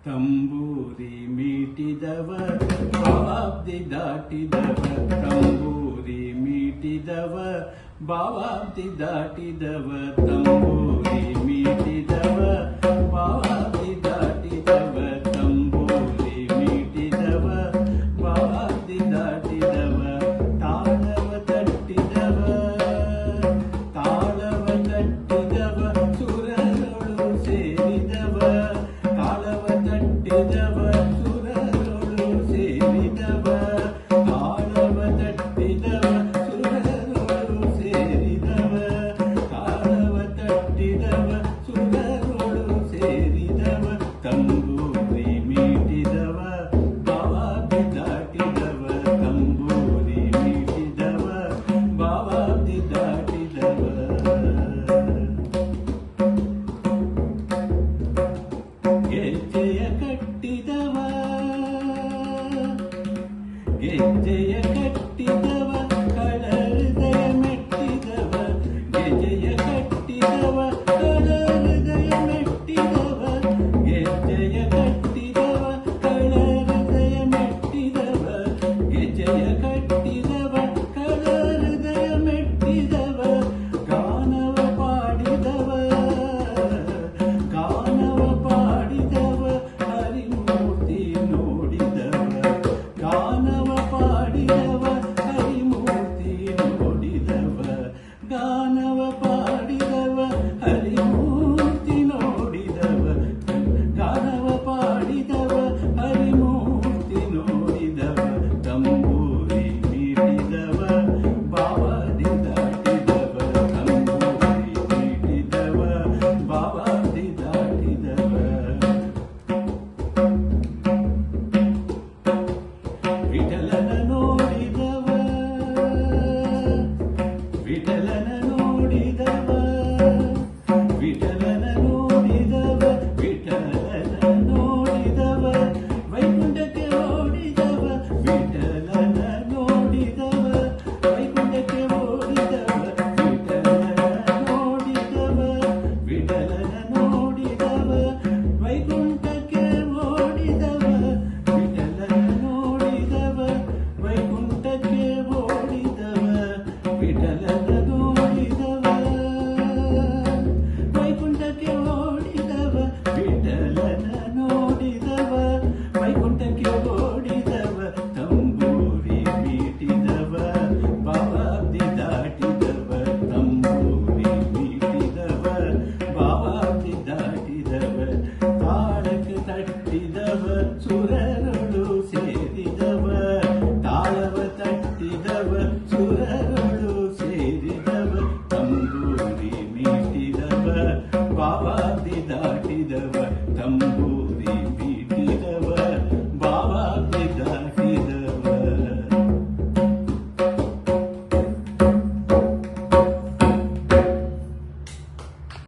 ತಂಬೂರಿ ಮೀಟಿದವ ಭಾವಾಬ್ದಿ ದಾಟಿದವ ತಂಬೂರಿ ಮೀಟಿದವ ಭಾವಾಬ್ದಿ ದಾಟಿದವ ತಂಬೂರಿ ಮೀಟಿದವ ಭಾವಾಬ್ದಿ ದಾಟಿದವ ತಂಬೂರಿ ಮೀಟಿದವ ಭಾವಾಬ್ದಿ ದಾಟಿದವ ತಾಳವ ತಟ್ಟಿದವ ಸುರರೊಳು ಸೇರಿದವ ತಾಳವ ತಟ್ಟಿದವ ಸುರರೊಳು ಸೇರಿದವ ತಾಳವ ತಟ್ಟಿದವ ಸುರರೊಳು ಸೇರಿದವ ತಾಳವ ತಟ್ಟಿದವ ಸುರರೊಳು ಸೇರಿದವ ತಂಬೂರಿ ಮೀಟಿದವ ಭಾವಾಬ್ದಿ ದಾಟಿದವ ತಂಬೂರಿ ಮೀಟಿದವ ಭಾವಾಬ್ದಿ ದಾಟಿದವ ಗೆಜ್ಜೆಯ ಕಟ್ಟಿದವ ಗೆಜ್ಜೆಯ ಕಟ್ಟಿದವ ಕಳಹೃದಯ ಮೆಟ್ಟಿದವ ಗೆಜ್ಜೆಯ ಕಟ್ಟಿದವ ಕಳಹೃದಯ ಮೆಟ್ಟಿದವ ಗೆಜ್ಜೆಯ ಕಟ್ಟಿದವ ಕಳಹೃದಯ ಮೆಟ್ಟಿದವ ಗೆಜ್ಜೆಯ ಕಟ್ಟಿದವ ಕಳಹೃದಯ ಮೆಟ್ಟಿದವ ಗಾನವ ಪಾಡಿದವ ಹರಿಮೂರ್ತಿ ನೋಡಿದವ ಗಾನವ ಪಾಡಿದವ ಹರಿಮೂರ್ತಿ ನೋಡಿದವ ಗಾನವ ಪಾಡಿದವ ಹರಿಮೂರ್ತಿ ನೋಡಿದವ ಗಾನವ ಪಾಡಿದವ ಹರಿಮೂರ್ತಿ ನೋಡಿದವ ತಂಬೂರಿ ಮೀಟಿದವ ಭಾವಾಬ್ದಿ ದಾಟಿದವ ತಂಬೂರಿ ಮೀಟಿದವ ಭಾವಾಬ್ದಿ ದಾಟಿದವ ವಿಠಲನ ನೋಡಿದವ ವಿಠಲನ ನೋಡಿದವ ವಿಠಲನ ನೋಡಿದವ ವಿಠಲನ ನೋಡಿದವ ವೈಕುಂಠಕ್ಕೆ ಓಡಿದವ ವಿಠಲನ ನೋಡಿದವ ವೈಕುಂಠಕ್ಕೆ ಓಡಿದವ ವಿಠಲನ ನೋಡಿದವ ವಿಠಲನ ನೋಡಿದವ ವೈಕುಂಠಕ್ಕೆ ಓಡಿದವ ವಿಠಲನ ನೋಡಿದವ ವೈಕುಂಠಕ್ಕೆ ಓಡಿದವ ವಿಠಲನ ನೋಡಿದವ ವೈಕುಂಠಕ್ಕೆ ಓಡಿದವ ವಿಠಲನ ನೋಡಿದವ ವೈಕುಂಠಕ್ಕೆ ಓಡಿದವ ತಂಬೂರಿ ಮೀಟಿದವ ಭಾವಾಬ್ದಿ ದಾಟಿದವ ತಂಬೂರಿ ಮೀಟಿದವ ಭಾವಾಬ್ದಿ ದಾಟಿದವ ತಾಳಕ್ಕೆ ತಟ್ಟಿದವ ಸುರರೊಳು ಸೇರಿದವ ತಾಳವ ತಟ್ಟಿದವ ಸುರರೊಳು ಸೇರಿದವ ತಂಬೂರಿ ಮೀಟಿದವ ಭಾವಾಬ್ದಿ ದಾಟಿದವ ತಂಬೂರಿ